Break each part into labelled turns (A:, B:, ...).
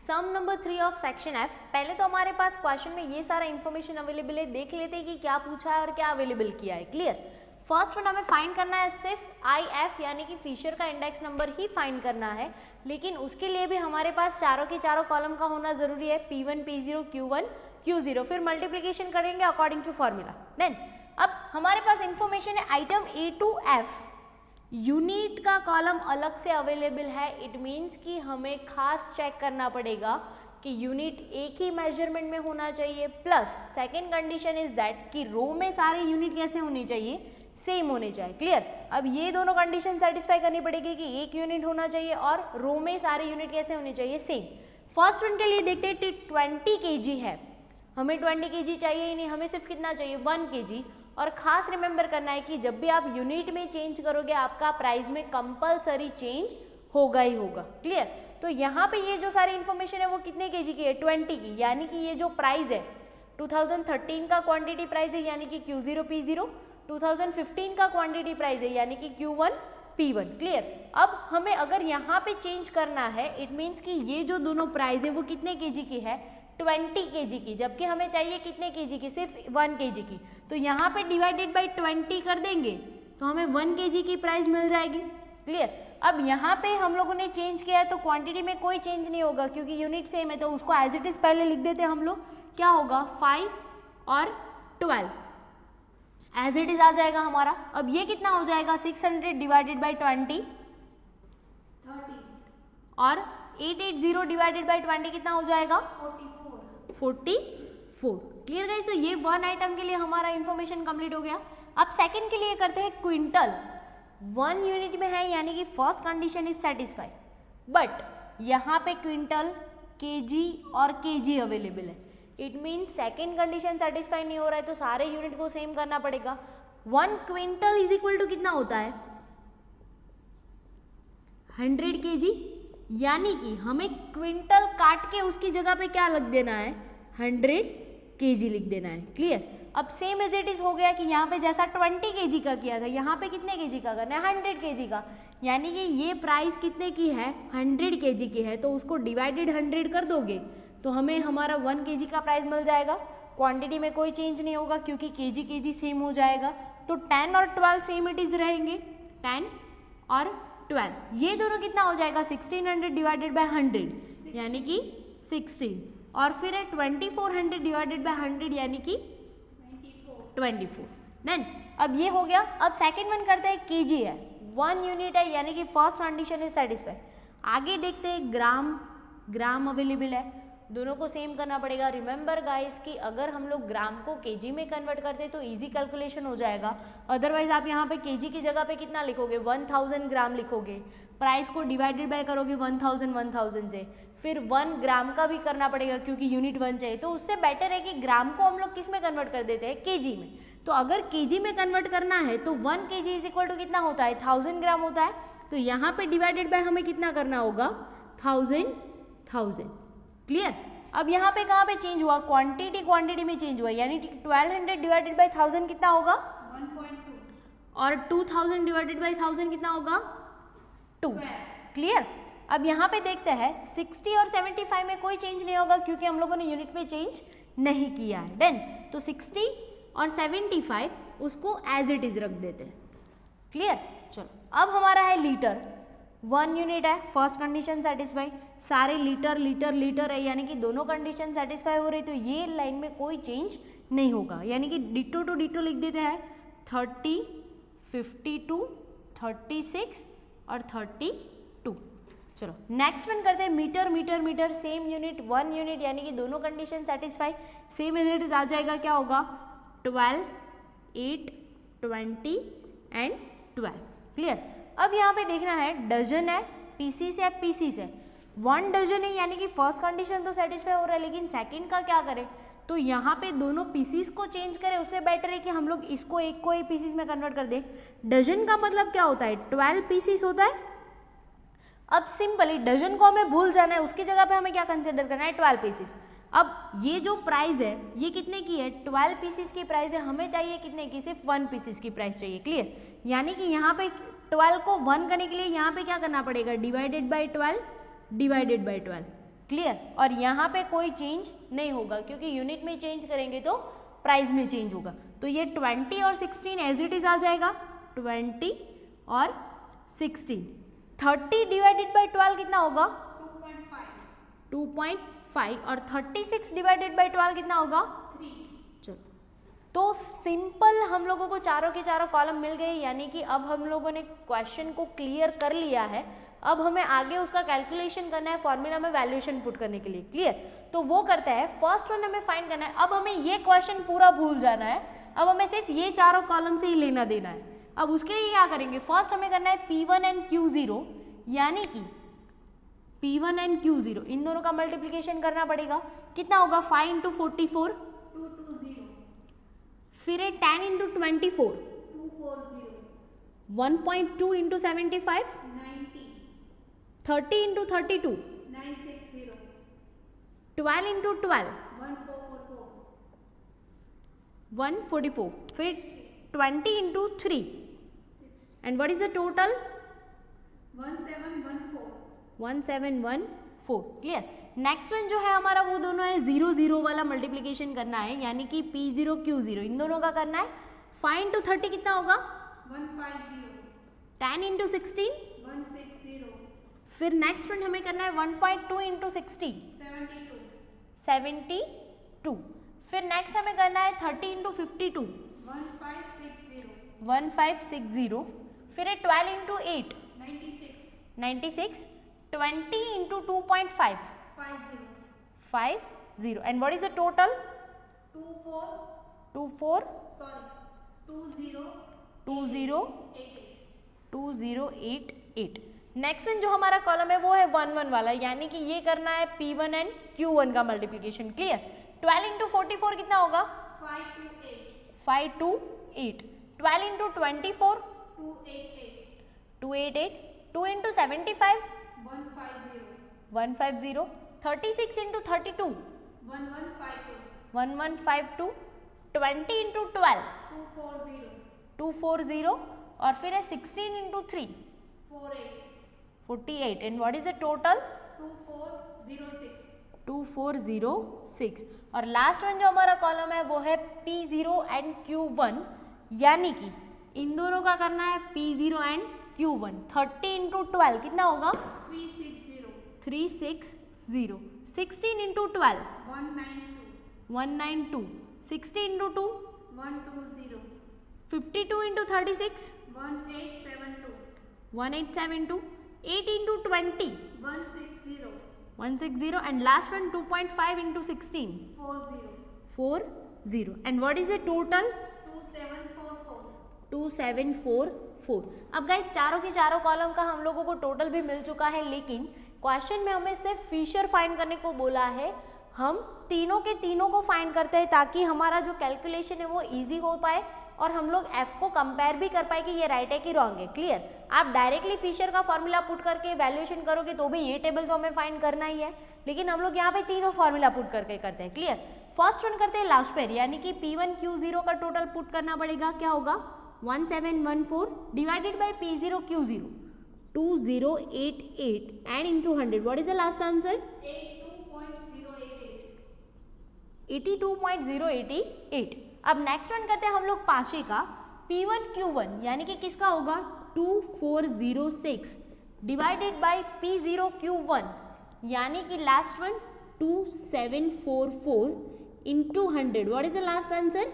A: Some number 3 of section F. पहले तो हमारे पास क्वेश्चन में ये सारा इंफॉर्मेशन अवेलेबल है, देख लेते हैं कि क्या पूछा है और क्या अवेलेबल किया है। क्लियर। फर्स्ट वन हमें फाइंड करना है सिर्फ आई एफ यानी कि फिशर का इंडेक्स नंबर ही फाइंड करना है, लेकिन उसके लिए भी हमारे पास चारों के चारों कॉलम का होना जरूरी है, P1 P0 Q1 Q0। फिर मल्टीप्लीकेशन करेंगे अकॉर्डिंग टू फॉर्मूला। देन अब हमारे पास इंफॉर्मेशन है item A to F, unit का कॉलम अलग से अवेलेबल है। इट मीन्स कि हमें खास चेक करना पड़ेगा कि यूनिट एक ही मेजरमेंट में होना चाहिए, plus second condition is that कि रो में सारे यूनिट कैसे होने चाहिए, सेम होने चाहिए। क्लियर। अब ये दोनों कंडीशन सेटिस्फाई करनी पड़ेगी कि एक यूनिट होना चाहिए और रो में सारे यूनिट कैसे होने चाहिए, सेम। फर्स्ट वन के लिए देखते हैं 20 kg है, हमें 20 kg चाहिए ही नहीं, हमें सिर्फ कितना चाहिए 1 kg। और खास रिमेंबर करना है कि जब भी आप यूनिट में चेंज करोगे आपका प्राइस में कंपलसरी चेंज होगा ही होगा। क्लियर। तो यहाँ पे ये जो सारी इन्फॉर्मेशन है वो कितने केजी की है, 20 की, यानी कि ये जो प्राइस है 2013 का क्वांटिटी प्राइस है यानी कि Q0 P0, 2015 का क्वांटिटी प्राइस है यानी कि Q1 P1। क्लियर। अब हमें अगर यहाँ पे चेंज करना है, इट मीन्स कि ये जो दोनों प्राइस है वो कितने केजी की है, 20 kg की, जबकि हमें चाहिए कितने kg की, सिर्फ 1 kg की। तो यहाँ पे डिवाइडेड बाई 20 कर देंगे तो हमें 1 kg की प्राइस मिल जाएगी। क्लियर। अब यहाँ पे हम लोगों ने चेंज किया है तो क्वांटिटी में कोई चेंज नहीं होगा क्योंकि यूनिट सेम है, तो उसको एज इट इज पहले लिख देते हैं हम लोग। क्या होगा 5 और 12 एज इट इज आ जाएगा हमारा। अब ये कितना हो जाएगा 600 डिवाइडेड बाई 20 30 और 880 डिवाइडेड बाई 20 कितना हो जाएगा 44। Clear guys. तो ये वन आइटम के लिए हमारा इंफॉर्मेशन कंप्लीट हो गया। अब सेकंड के लिए करते हैं क्विंटल, 1 यूनिट में है यानी कि first condition is satisfy, but यहाँ पे क्विंटल, केजी और केजी अवेलेबल है। It means second condition satisfy नहीं हो रहा है तो सारे यूनिट को सेम करना पड़ेगा। 1 क्विंटल इज इक्वल टू कितना होता है 100 kg, यानी कि हमें क्विंटल काट के उसकी जगह पे क्या लिख देना है 100 kg लिख देना है। क्लियर। अब सेम एज इट इज हो गया कि यहाँ पे जैसा 20 kg का किया था यहाँ पे कितने kg का करना है 100 kg का, यानी कि ये प्राइस कितने की है 100 kg की है, तो उसको डिवाइडेड 100 कर दोगे तो हमें हमारा 1 kg का प्राइस मिल जाएगा। क्वांटिटी में कोई चेंज नहीं होगा क्योंकि kg सेम हो जाएगा, तो 10 और 12 सेम इट इज रहेंगे, 10 और 12। ये दोनों कितना हो जाएगा 1600 डिवाइडेड बाय 100 यानी कि 16, और फिर है 2400 डिवाइडेड बाय 100 यानी कि 24। देन अब ये हो गया। अब सेकंड वन करते हैं केजी है, 1 यूनिट है यानी कि फर्स्ट कंडीशन इज सेटिस्फाई। आगे देखते हैं ग्राम अवेलेबल है, दोनों को सेम करना पड़ेगा। रिमेंबर गाइस कि अगर हम लोग ग्राम को केजी में कन्वर्ट करते हैं तो इजी कैलकुलेशन हो जाएगा, अदरवाइज आप यहाँ पे केजी की जगह पे कितना लिखोगे 1000 ग्राम लिखोगे, प्राइस को डिवाइडेड बाय करोगे 1000 से, फिर 1 ग्राम का भी करना पड़ेगा क्योंकि यूनिट 1 चाहिए। तो उससे बेटर है कि ग्राम को हम लोग किस में कन्वर्ट कर देते हैं केजी में। तो अगर केजी में कन्वर्ट करना है तो 1 kg इज इक्वल टू कितना होता है 1000 ग्राम होता है, तो यहाँ पे डिवाइडेड बाय हमें कितना करना होगा 1000। क्लियर। अब यहाँ पे कहाँ पे चेंज हुआ, क्वांटिटी में चेंज हुआ, यानी कि 1200 डिवाइडेड बाय 1000 कितना होगा 1.2 और 2000 डिवाइडेड बाय 1000 कितना होगा 2। क्लियर। अब यहाँ पे देखते हैं 60 और 75 में कोई चेंज नहीं होगा क्योंकि हम लोगों ने यूनिट में चेंज नहीं किया है। देन तो 60 और 75 उसको एज इट इज रख देते हैं। क्लियर। चलो अब हमारा है लीटर, 1 यूनिट है, फर्स्ट कंडीशन सेटिस्फाई, सारे लीटर है यानी कि दोनों कंडीशन सेटिस्फाई हो रही, तो ये लाइन में कोई चेंज नहीं होगा, यानी कि डिटो टू डिटो लिख देते हैं 30, 52, 36 और 32। चलो नेक्स्ट वन करते हैं मीटर, सेम यूनिट, 1 यूनिट यानी कि दोनों condition satisfy, same as it is आ जाएगा। क्या होगा 12, 8, 20 एंड 12। क्लियर। अब यहाँ पे देखना है डजन है, पीसीस है, पीसीस है, 1 डजन है यानी कि फर्स्ट कंडीशन तो सेटिस्फाई हो रहा है, लेकिन सेकंड का क्या करें, तो यहाँ पे दोनों पीसीस को चेंज करें, उससे बेटर है कि हम लोग इसको एक को एक पीसीस में कन्वर्ट कर दें। डजन का मतलब क्या होता है 12 पीसीस होता है। अब सिंपली डजन को हमें भूल जाना है, उसकी जगह पे हमें क्या कंसिडर करना है 12 पीसीस। अब ये जो प्राइस है ये कितने की है 12 पीसीस की प्राइस है, हमें चाहिए कितने की, सिर्फ 1 पीसीस की प्राइस चाहिए। क्लियर। यानी कि यहाँ पे 12 को 1 करने के लिए यहाँ पे क्या करना पड़ेगा divided by 12 divided by 12। Clear. और यहाँ पे कोई चेंज नहीं होगा क्योंकि यूनिट में चेंज करेंगे तो प्राइस में चेंज होगा। तो ये 20 और 16 एज इट इज आ जाएगा, 20 और 16। 30 डिवाइडेड बाई 12 कितना होगा? 2.5 और 36 डिवाइडेड बाई 12 कितना होगा? 3। चलो, तो सिंपल हम लोगों को चारों के चारों कॉलम मिल गए, यानी कि अब हम लोगों ने क्वेश्चन को क्लियर कर लिया है। अब हमें आगे उसका कैलकुलेशन करना है फॉर्मूला में वैल्यूएशन पुट करने के लिए, क्लियर। तो वो करता है, फर्स्ट वन हमें फाइंड करना है। अब हमें ये क्वेश्चन पूरा भूल जाना है, अब हमें सिर्फ ये चारों कॉलम से ही लेना देना है। अब उसके लिए क्या करेंगे, फर्स्ट हमें करना है P1 एंड Q0, यानी कि P1 एंड Q0 इन दोनों का मल्टीप्लीकेशन करना पड़ेगा। कितना होगा? 5 इंटू 44,
B: 220,
A: फिर 10 इंटू 24,
B: 240,
A: 1.2 इंटू 75,
B: 90,
A: 30 इंटू 32,
B: 960,
A: 12 इंटू 12,
B: 1444,
A: 144, फिर 20 into 3, and what is the total?
B: 1714,
A: 1714, clear. Next one जो है हमारा वो दोनों है 0 0 वाला मल्टीप्लीकेशन करना है, यानी कि P0 Q0 इन दोनों का करना है। 5 इंटू 30 कितना होगा?
B: 150,
A: 10 इंटू 16,
B: 160,
A: फिर नेक्स्ट वन हमें करना है 1.2 इंटू 60,
B: 72,
A: 72, फिर नेक्स्ट हमें करना है 30 इंटू 52,
B: 1560,
A: 1560, फिर 12 into 8,
B: 96,
A: 96, 20 into 2.5,
B: 50,
A: 50, and what is the total?
B: 20,
A: 2088। Next one जो हमारा कॉलम है वो है 1 1 वाला, यानी कि ये करना है P1 एंड Q1 का मल्टीप्लीकेशन, क्लियर। 12 इंटू 44 कितना होगा?
B: 528,
A: 528, 12 इंटू 24,
B: 288,
A: 288, 2 इंटू 75,
B: 150,
A: 150, 36 इंटू 32,
B: 1152,
A: 1152, 20 इंटू 12,
B: 240,
A: 240, और फिर है 16 into 3,
B: 48,
A: 48, and what is the total?
B: 2406,
A: 2406। और लास्ट वन जो हमारा कॉलम है वो है P0 एंड Q1, यानी कि इन दोनों का करना है P0 एंड Q1। 30 इंटू 12 कितना होगा?
B: 360,
A: 360, 16 into 12,
B: 192,
A: 192, 60 into 2,
B: 120,
A: 52 into 36,
B: 1872,
A: 1872, 8 into 20,
B: 160,
A: 160, and last one 2.5 into 16,
B: 40,
A: 40, and what is the total?
B: 2744,
A: 2744। अब गाइस चारों के चारों कॉलम का हम लोगों को टोटल भी मिल चुका है, लेकिन क्वेश्चन में हमें सिर्फ फिशर फाइंड करने को बोला है। हम तीनों के तीनों को फाइंड करते हैं ताकि हमारा जो कैलकुलेशन है वो इजी हो पाए और हम लोग एफ को कंपेयर भी कर पाए कि ये राइट है कि रॉन्ग है, क्लियर। आप डायरेक्टली फिशर का फॉर्मूला पुट करके वैल्यूएशन करोगे तो भी ये टेबल तो हमें फाइंड करना ही है, लेकिन हम लोग यहाँ पे तीनों फॉर्मूला पुट करके करते हैं, क्लियर। फर्स्ट वन करते हैं लास्ट पेयर, यानी कि P1 Q0 का टोटल पुट करना पड़ेगा। क्या होगा? 1714 divided by P0 Q0, 2088 and into 100, what is the last answer?
B: 82.088,
A: 82.088। अब नेक्स्ट वन करते हैं हम लोग पांचवे का, P1 Q1, यानी कि किसका होगा? 2406 डिवाइडेड बाई P0 Q1, यानी कि last one 2744 into 100, what is the last answer?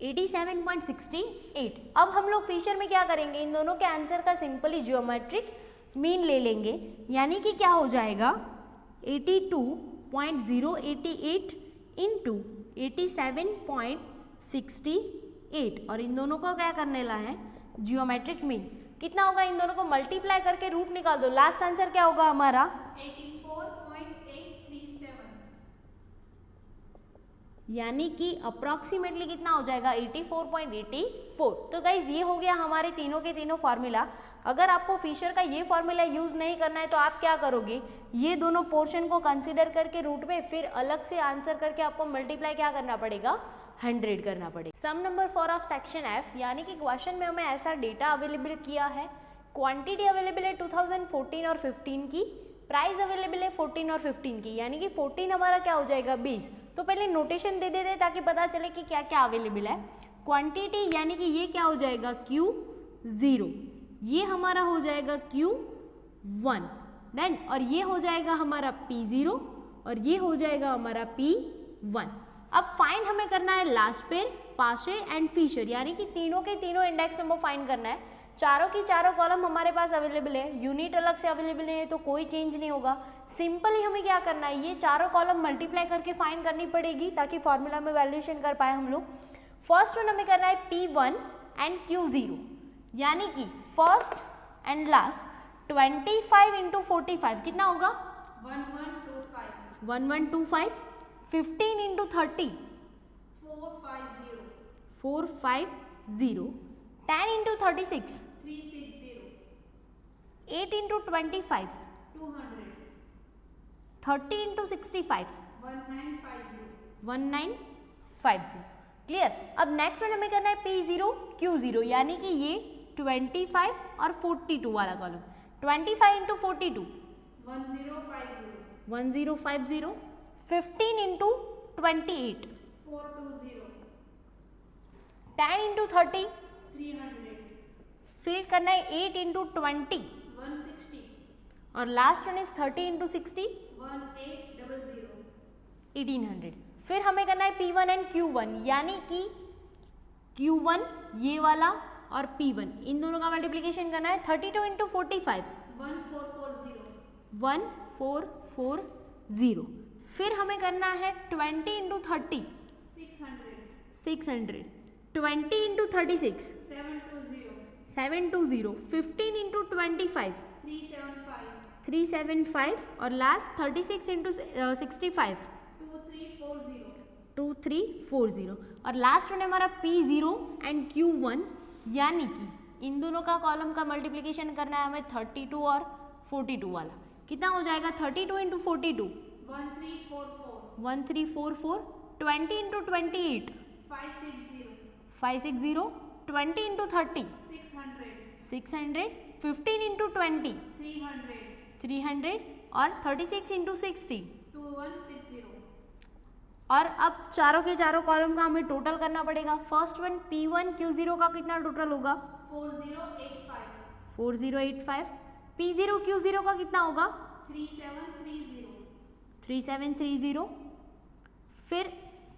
A: 87.68। अब हम लोग फिशर में क्या करेंगे, इन दोनों के आंसर का सिंपली जियोमेट्रिक मीन ले लेंगे, यानी कि क्या हो जाएगा? 82.088 इंटू 87.68, और इन दोनों को क्या करने ला है? Geometric mean. कितना होगा? इन दोनों को मल्टीप्लाई करके रूट निकाल दो, लास्ट आंसर क्या होगा हमारा?
B: 84.837,
A: यानी कि अप्रॉक्सीमेटली कितना हो जाएगा? 84.84। तो गाइज ये हो गया हमारे तीनों के तीनों फार्मूला। अगर आपको फिशर का ये फार्मूला यूज नहीं करना है तो आप क्या करोगे, ये दोनों पोर्शन को कंसीडर करके रूट में फिर अलग से आंसर करके आपको मल्टीप्लाई क्या करना पड़ेगा? 100 करना पड़ेगा। सम नंबर 4 ऑफ सेक्शन एफ, यानी कि क्वेश्चन में हमें ऐसा डेटा अवेलेबल किया है, क्वांटिटी अवेलेबल है 2014 और 15 की, प्राइस अवेलेबल है 14 और 15 की, यानी कि 14 हमारा क्या हो जाएगा 20। तो पहले नोटेशन दे देते ताकि पता चले कि क्या क्या अवेलेबल है। क्वांटिटी यानी कि ये क्या हो जाएगा Q0, ये हमारा हो जाएगा Q1 देन, और ये हो जाएगा हमारा P0 और ये हो जाएगा हमारा P1। अब फाइंड हमें करना है लास्ट पेयर, पाशे एंड फिशर, यानी कि तीनों के तीनों इंडेक्स नंबर फाइंड करना है। चारों की चारों कॉलम हमारे पास अवेलेबल है, यूनिट अलग से अवेलेबल है तो कोई चेंज नहीं होगा। सिंपली हमें क्या करना है, ये चारों कॉलम मल्टीप्लाई करके फाइंड करनी पड़ेगी ताकि फॉर्मूला में वैल्यूएशन कर पाए हम लोग। फर्स्ट वन हमें करना है P1 एंड Q0, यानी कि फर्स्ट एंड लास्ट 25 इंटू 45 कितना होगा
B: 1125
A: 1125, 15 into 30
B: 450
A: 450, 10 into 36
B: 360
A: 8 into 25
B: 200
A: 30 into 65
B: 1950
A: 1950। Clear. अब नेक्स्ट वन हमें करना है P0 Q0, यानी कि ये 25 और 42 वाला कॉलम, 25 इंटू 42
B: 1050
A: 1050, 15 इंटू 28
B: 420
A: 10 इंटू 30,
B: 300
A: फिर करना है 8 इंटू 20
B: 160
A: और लास्ट वन इज 30 इंटू 60
B: 1800
A: 1800। फिर हमें करना है P1 एंड Q1, यानी कि Q1 ये वाला और P1 इन दोनों का मल्टीप्लिकेशन करना है। 32 इंटू 45
B: 1440
A: 1440, फिर हमें करना है 20 इंटू 30 600, 20 इंटू 36 720, 15 इंटू 25 375 और लास्ट 36 इंटू 65 2340 और लास्ट वन है हमारा P0 एंड Q1, यानी कि इन दोनों का कॉलम का मल्टीप्लिकेशन करना है हमें 32 और 42 वाला। कितना हो जाएगा 32 इंटू 42 1344, 20 इंटू 28 560, 20 इंटू 30 600, 15 इंटू 20 300 और 36 इंटू 60।
B: 2160
A: और अब चारों के चारों कॉलम का हमें टोटल करना पड़ेगा। फर्स्ट वन P1 Q0 का कितना टोटल होगा 4085, P0 Q0 का कितना होगा 3730, फिर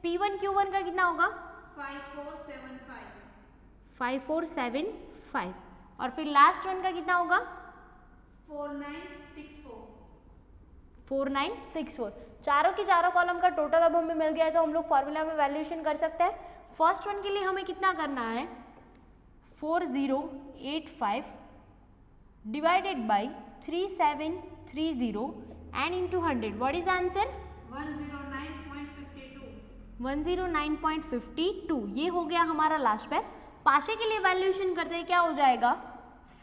A: P1 Q1 का कितना होगा 5475 और फिर लास्ट वन का कितना होगा 4964। चारों की चारों कॉलम का टोटल अब हमें मिल गया है तो हम लोग फॉर्मूला में वैल्यूएशन कर सकते हैं। फर्स्ट वन के लिए हमें कितना करना है 4085 divided by 3730 and into 100, what is answer 109.52। ये हो गया हमारा लास्ट पेयर। पाशे के लिए वैल्यूएशन करते हैं, क्या हो जाएगा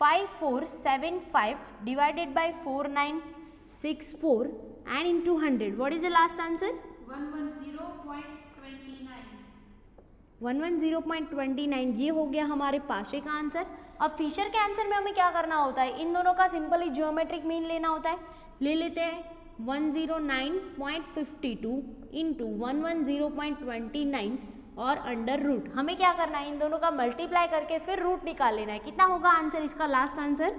A: 5475 divided by 4964 and into 100, what is the last answer 110.29। ये हो गया हमारे पाशे का आंसर। अब फिशर के आंसर में हमें क्या करना होता है, इन दोनों का सिंपली ज्योमेट्रिक मीन लेना होता है। ले लेते हैं 109.52 इंटू 110.29 और अंडर रूट। हमें क्या करना है, इन दोनों का मल्टीप्लाई करके फिर रूट निकाल लेना है। कितना होगा आंसर इसका लास्ट आंसर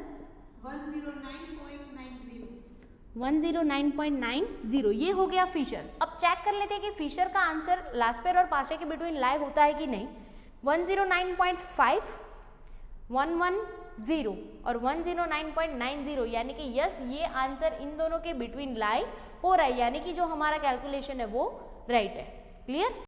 A: 109.90। ये हो गया फिशर। अब चेक कर लेते हैं कि फिशर का आंसर लास्ट पेयर और पाशे के बिटवीन लाई होता है कि नहीं। 109.5 110 और 109.90, यानी कि यस ये आंसर इन दोनों के बिटवीन लाई हो रहा है, यानी कि जो हमारा कैलकुलेशन है वो राइट है। क्लियर।